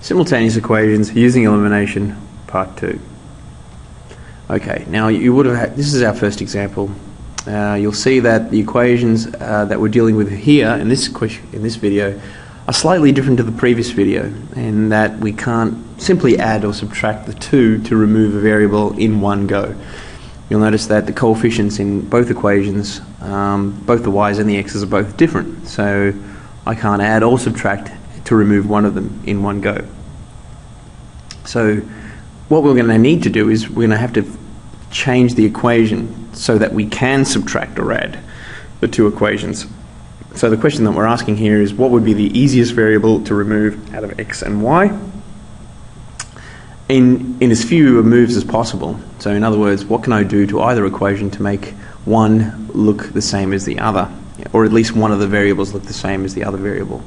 Simultaneous equations using elimination, part 2. Okay, now you would have had, this is our first example. You'll see that the equations that we're dealing with here in this video are slightly different to the previous video, in that we can't simply add or subtract the two to remove a variable in one go. You'll notice that the coefficients in both equations, both the y's and the x's, are both different. So I can't add or subtract to remove one of them in one go. So what we're going to need to do is we're going to have to change the equation so that we can subtract or add the two equations. So the question that we're asking here is, what would be the easiest variable to remove out of x and y in as few moves as possible? So in other words, what can I do to either equation to make one look the same as the other, or at least one of the variables look the same as the other variable?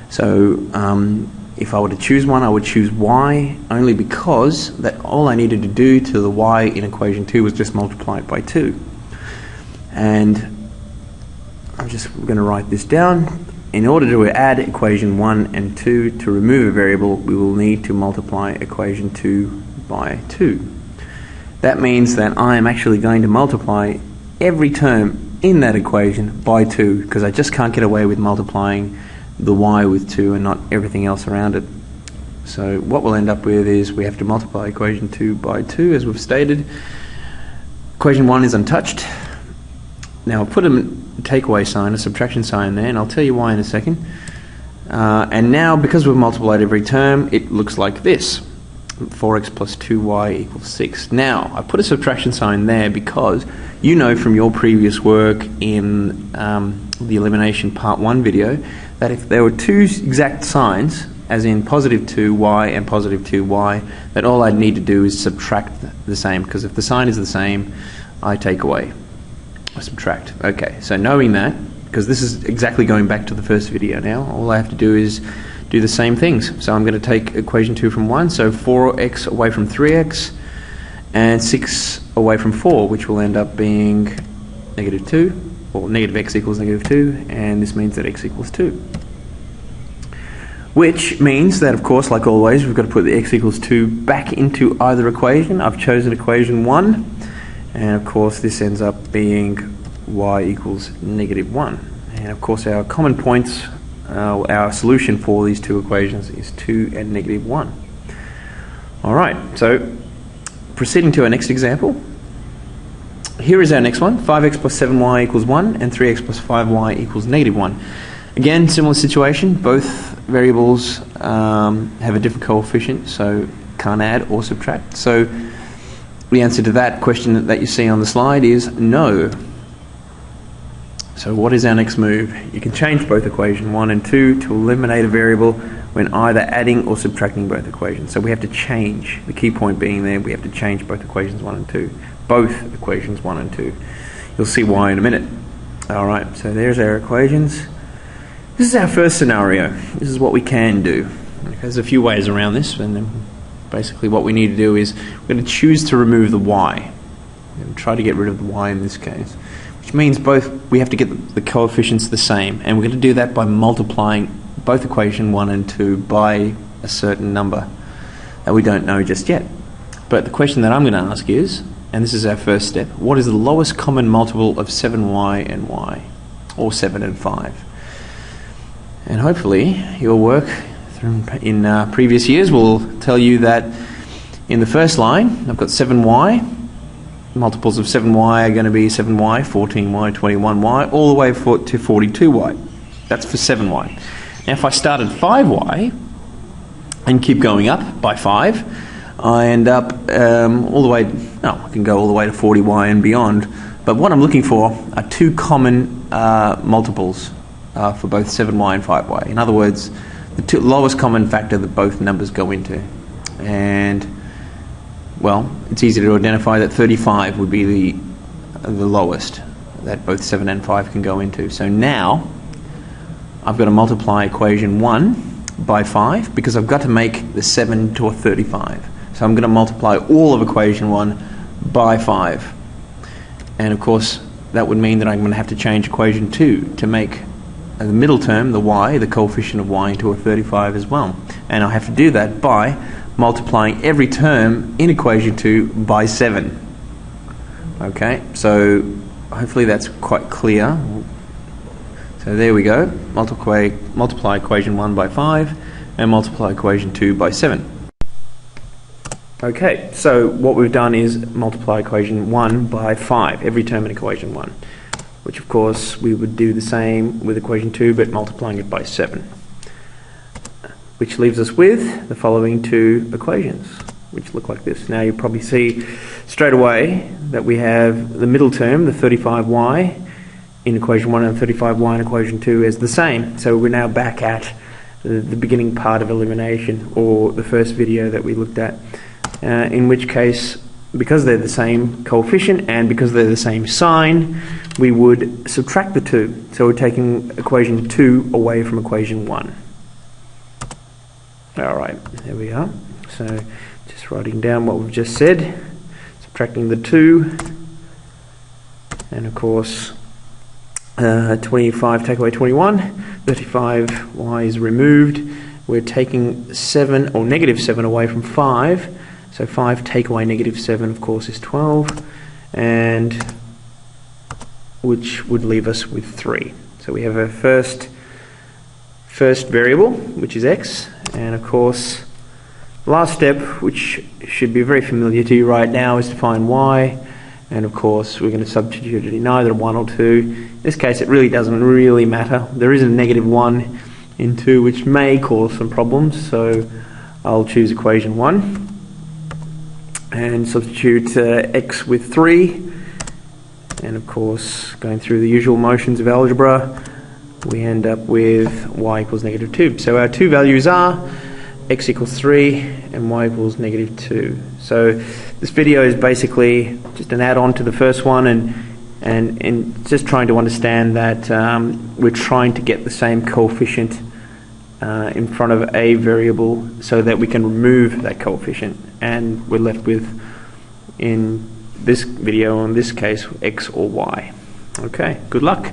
So if I were to choose one, I would choose y, only because that all I needed to do to the y in equation 2 was just multiply it by 2. And I'm just going to write this down. In order to add equation 1 and 2 to remove a variable, we will need to multiply equation 2 by 2. That means that I am actually going to multiply every term in that equation by 2, because I just can't get away with multiplying the y with 2 and not everything else around it. So what we'll end up with is we have to multiply equation 2 by 2, as we've stated. Equation 1 is untouched. Now I'll put a takeaway sign, a subtraction sign there, and I'll tell you why in a second. And now, because we've multiplied every term, it looks like this. 4x plus 2y equals 6. Now, I put a subtraction sign there because you know from your previous work in the elimination part 1 video that if there were two exact signs, as in positive 2y and positive 2y, that all I'd need to do is subtract the same, because if the sign is the same, I take away. I subtract. Okay, so knowing that, because this is exactly going back to the first video now, all I have to do is do the same things. So I'm going to take equation 2 from 1, so 4x away from 3x, and 6 away from 4, which will end up being negative 2, or negative x equals negative 2, and this means that x equals 2. Which means that, of course, like always, we've got to put the x equals 2 back into either equation. I've chosen equation 1, and of course this ends up being y equals negative 1. And of course our common points, our solution for these two equations is 2 and negative 1. Alright, so proceeding to our next example. Here is our next one. 5x plus 7y equals 1 and 3x plus 5y equals negative 1. Again, similar situation. Both variables have a different coefficient, so can't add or subtract. So the answer to that question that you see on the slide is no. So what is our next move? You can change both equation 1 and 2 to eliminate a variable when either adding or subtracting both equations. So we have to change, the key point being there, we have to change both equations 1 and 2. Both equations 1 and 2. You'll see why in a minute. Alright, so there's our equations. This is our first scenario. This is what we can do. There's a few ways around this, and then basically what we need to do is we're going to choose to remove the y. We're going to try to get rid of the y in this case, which means we have to get the coefficients the same, and we're going to do that by multiplying both equation 1 and 2 by a certain number that we don't know just yet. But the question that I'm going to ask is, and this is our first step, what is the lowest common multiple of 7y and y, or 7 and 5? And hopefully your work in previous years will tell you that in the first line I've got 7y. Multiples of 7y are going to be 7y, 14y, 21y, all the way to 42y. That's for 7y. Now if I start at 5y and keep going up by 5, I end up all the way, I can go all the way to 40y and beyond. But what I'm looking for are two common multiples for both 7y and 5y. In other words, the lowest common factor that both numbers go into. And well, it's easy to identify that 35 would be the lowest that both 7 and 5 can go into. So now I've got to multiply equation 1 by 5, because I've got to make the 7 to a 35. So I'm going to multiply all of equation 1 by 5. And of course that would mean that I'm going to have to change equation 2 to make the middle term, the y, the coefficient of y, into a 35 as well. And I have to do that by multiplying every term in equation 2 by 7. Okay, so hopefully that's quite clear. So there we go. Multiply equation 1 by 5 and multiply equation 2 by 7. Okay, so what we've done is multiply equation 1 by 5, every term in equation 1, which of course we would do the same with equation 2 but multiplying it by 7, which leaves us with the following two equations, which look like this. Now you probably see straight away that we have the middle term, the 35y, in equation 1 and 35y in equation 2 as the same. So we're now back at the beginning part of elimination, or the first video that we looked at, in which case, because they're the same coefficient and because they're the same sign, we would subtract the two. So we're taking equation 2 away from equation 1. Alright, there we are. So just writing down what we've just said, subtracting the 2, and of course 25 take away 21, 35y is removed. We're taking 7 or negative 7 away from 5, so 5 take away negative 7 of course is 12, and which would leave us with 3. So we have a first variable, which is x, and of course last step, which should be very familiar to you right now, is to find y. And of course we're going to substitute it in either 1 or 2. In this case it really doesn't really matter. There is a negative 1 in 2 which may cause some problems, so I'll choose equation 1 and substitute x with 3, and of course going through the usual motions of algebra we end up with y equals negative 2. So our two values are x equals 3 and y equals negative 2. So this video is basically just an add-on to the first one, and just trying to understand that we're trying to get the same coefficient in front of a variable so that we can remove that coefficient, and we're left with, in this video, in this case, x or y. Okay, good luck.